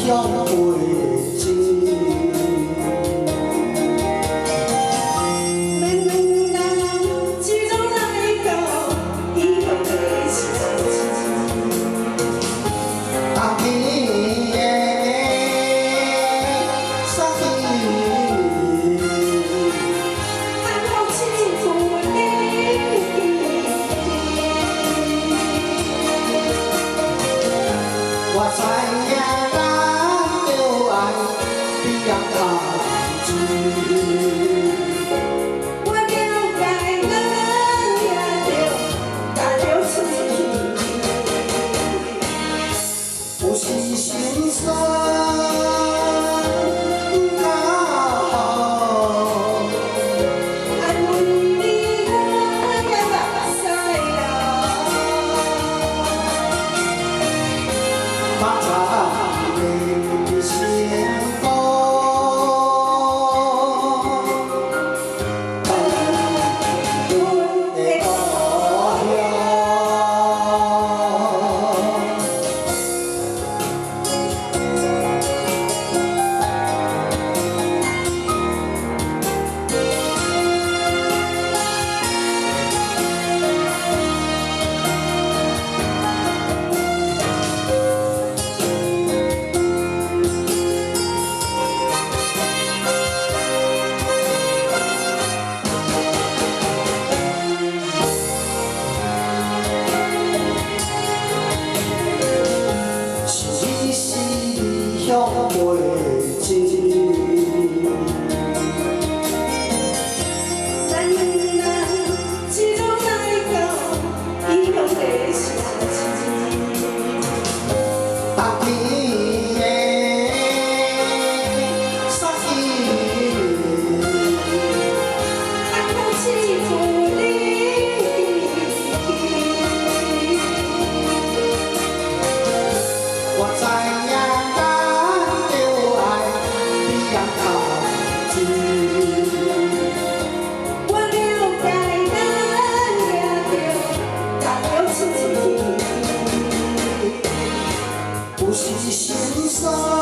向袂尽。我知影咱着爱比人较深，我了解咱也着家着出去，有时心酸较好，安慰你我也目屎流。目擦的幸福，阮的故乡。向袂尽，咱人始终来到异乡的城市，逐天的杀气，看不起负你。我知影咱着爱比人较深。我了解咱也着家着出去，有时心酸。